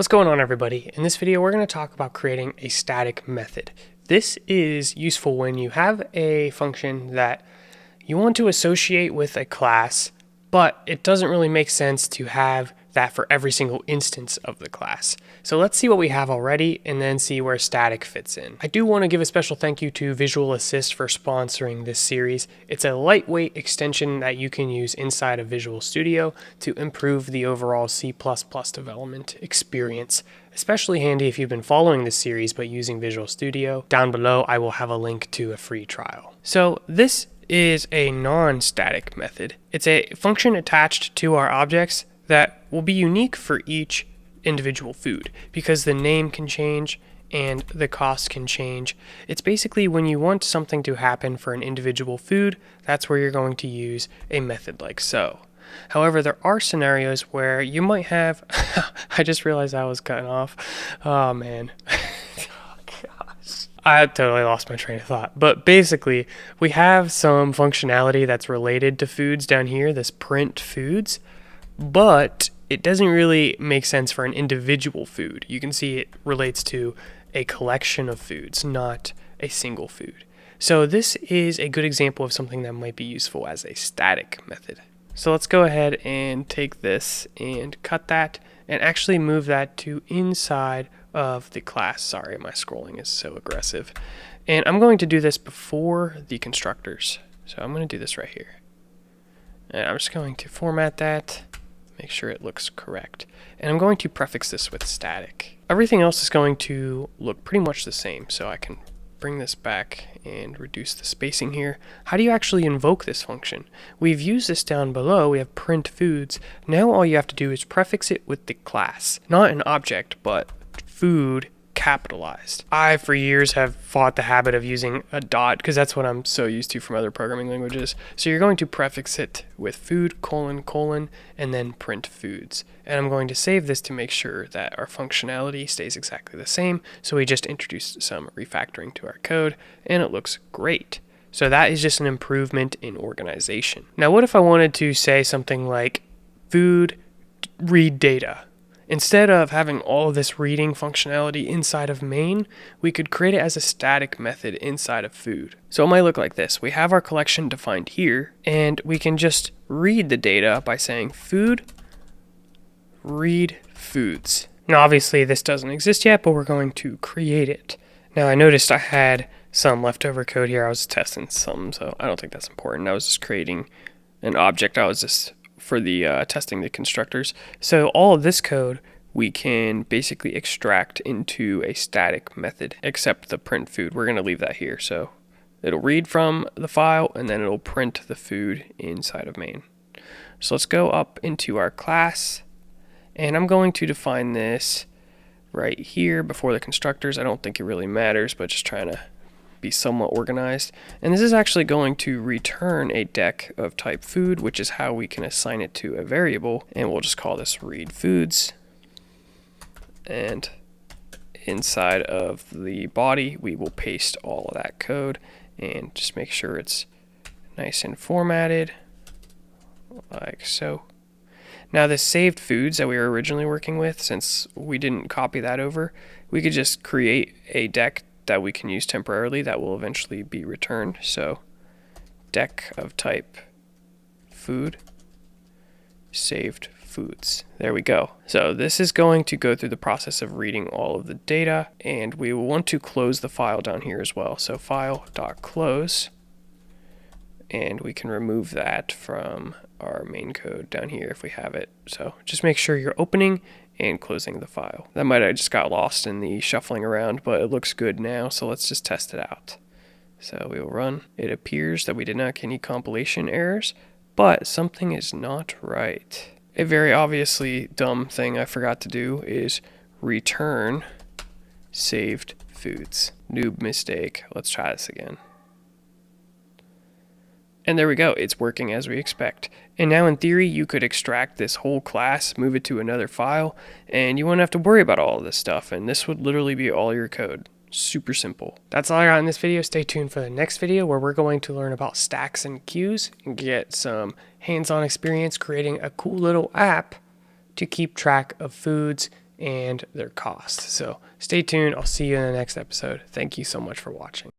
What's going on, everybody? In this video, we're going to talk about creating a static method. This is useful when you have a function that you want to associate with a class, but it doesn't really make sense to have that for every single instance of the class. So let's see what we have already and then see where static fits in. I do want to give a special thank you to Visual Assist for sponsoring this series. It's a lightweight extension that you can use inside of Visual Studio to improve the overall C++ development experience. Especially handy if you've been following this series but using Visual Studio. Down below, I will have a link to a free trial. So this is a non-static method. It's a function attached to our objects that will be unique for each individual food because the name can change and the cost can change. It's basically when you want something to happen for an individual food, that's where you're going to use a method like so. However, there are scenarios where you might have, I just realized I was cutting off. Oh man. I totally lost my train of thought. But basically, we have some functionality that's related to foods down here, this print foods, but it doesn't really make sense for an individual food. You can see it relates to a collection of foods, not a single food. So this is a good example of something that might be useful as a static method. So let's go ahead and take this and cut that and actually move that to inside of the class. Sorry, my scrolling is so aggressive. And I'm going to do this before the constructors. So I'm going to do this right here. And I'm just going to format that, make sure it looks correct. And I'm going to prefix this with static. Everything else is going to look pretty much the same. So I can bring this back and reduce the spacing here. How do you actually invoke this function? We've used this down below. We have print foods. Now all you have to do is prefix it with the class, not an object, but food capitalized. I, for years, have fought the habit of using a dot because that's what I'm so used to from other programming languages. So you're going to prefix it with food, : and then print foods. And I'm going to save this to make sure that our functionality stays exactly the same. So we just introduced some refactoring to our code and it looks great. So that is just an improvement in organization. Now, what if I wanted to say something like food read data? Instead of having all of this reading functionality inside of main, we could create it as a static method inside of food. So it might look like this. We have our collection defined here, and we can just read the data by saying food, read foods. Now obviously this doesn't exist yet, but we're going to create it. Now I noticed I had some leftover code here. I was testing some, so I don't think that's important. I was just creating an object. I was just for the testing the constructors. So all of this code we can basically extract into a static method, except the print food. We're going to leave that here. So it'll read from the file and then it'll print the food inside of main. So let's go up into our class and I'm going to define this right here before the constructors. I don't think it really matters, but just trying to be somewhat organized. And this is actually going to return a deck of type food, which is how we can assign it to a variable. And we'll just call this read foods. And inside of the body, we will paste all of that code and just make sure it's nice and formatted like so. Now the saved foods that we were originally working with, since we didn't copy that over, we could just create a deck that we can use temporarily that will eventually be returned. So deck of type food, saved foods. There we go. So this is going to go through the process of reading all of the data, and we will want to close the file down here as well. So file.close, and we can remove that from our main code down here if we have it. So just make sure you're opening and closing the file. That might have just got lost in the shuffling around, but it looks good now, so let's just test it out. So we will run. It appears that we did not get any compilation errors, but something is not right. A very obviously dumb thing I forgot to do is return saved foods. Noob mistake. Let's try this again. And there we go, it's working as we expect. And now in theory, you could extract this whole class, move it to another file, and you wouldn't have to worry about all of this stuff, and this would literally be all your code. Super simple. That's all I got in this video. Stay tuned for the next video where we're going to learn about stacks and queues and get some hands-on experience creating a cool little app to keep track of foods and their cost. So stay tuned. I'll see you in the next episode. Thank you so much for watching.